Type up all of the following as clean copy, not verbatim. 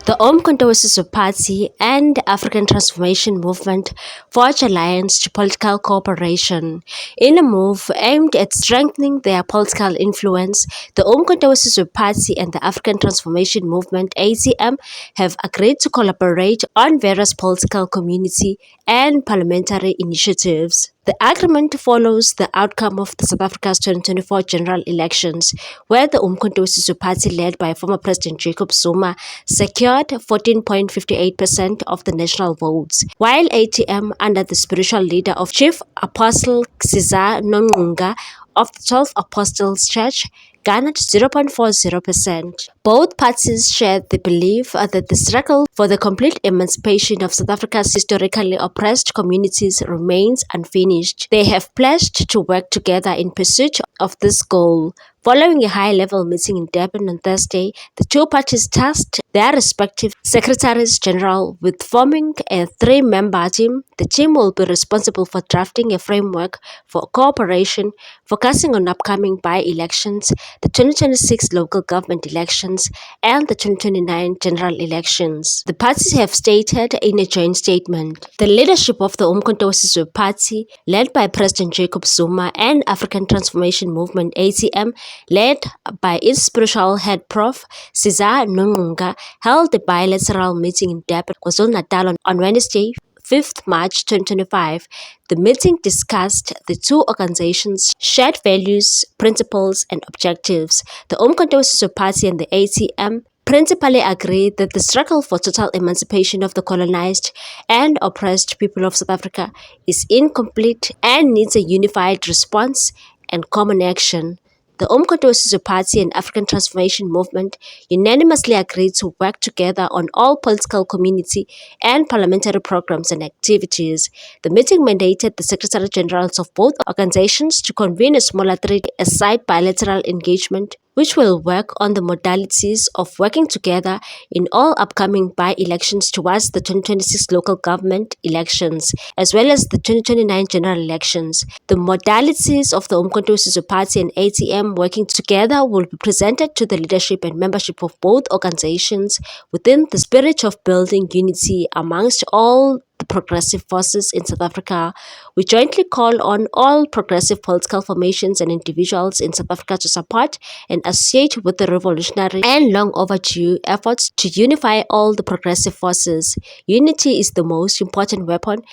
The Umkhonto Party and African Transformation Movement forged alliance to political cooperation. In a move aimed at strengthening their political influence, the Umkhonto Party and the African Transformation Movement (ATM) have agreed to collaborate on various political, community, and parliamentary initiatives. The agreement follows the outcome of the South Africa's 2024 general elections, where the Umkhonto Party, led by former President Jacob Zuma, secured 14.58% of the national votes, while ATM, under the spiritual leader of Chief Apostle Caesar Nonqunga of the 12 Apostles Church, garnered 0.40%. Both parties shared the belief that the struggle for the complete emancipation of South Africa's historically oppressed communities remains unfinished. They have pledged to work together in pursuit of this goal. Following a high-level meeting in Durban on Thursday, the two parties tasked their respective secretaries general with forming a three-member team. The team will be responsible for drafting a framework for cooperation, focusing on upcoming by-elections, the 2026 local government elections, and the 2029 general elections. The parties have stated in a joint statement. The leadership of the Umkhonto Party, led by President Jacob Zuma, and African Transformation Movement (ATM), led by its spiritual head Prof. Caesar Nonqunga, held a bilateral meeting in Durban, KwaZulu-Natal on Wednesday, 5th March 2025. The meeting discussed the two organizations' shared values, principles, and objectives. The Umkhonto Party and the ATM principally agreed that the struggle for total emancipation of the colonized and oppressed people of South Africa is incomplete and needs a unified response and common action. The Umkhonto Party and African Transformation Movement unanimously agreed to work together on all political, community, and parliamentary programs and activities. The meeting mandated the Secretary Generals of both organizations to convene a smaller three-side bilateral engagement, which will work on the modalities of working together in all upcoming by-elections towards the 2026 local government elections, as well as the 2029 general elections. The modalities of the Umkhonto Party and ATM working together will be presented to the leadership and membership of both organizations within the spirit of building unity amongst all the progressive forces in South Africa. We jointly call on all progressive political formations and individuals in South Africa to support and associate with the revolutionary and long overdue efforts to unify all the progressive forces. Unity is the most important weapon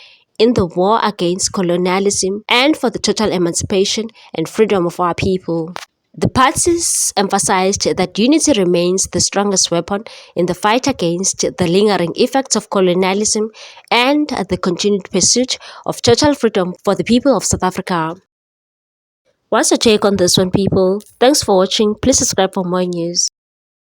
in the war against colonialism and for the total emancipation and freedom of our people. The parties emphasized that unity remains the strongest weapon in the fight against the lingering effects of colonialism and the continued pursuit of total freedom for the people of South Africa. What's your take on this one, people? Thanks for watching. Please subscribe for more news.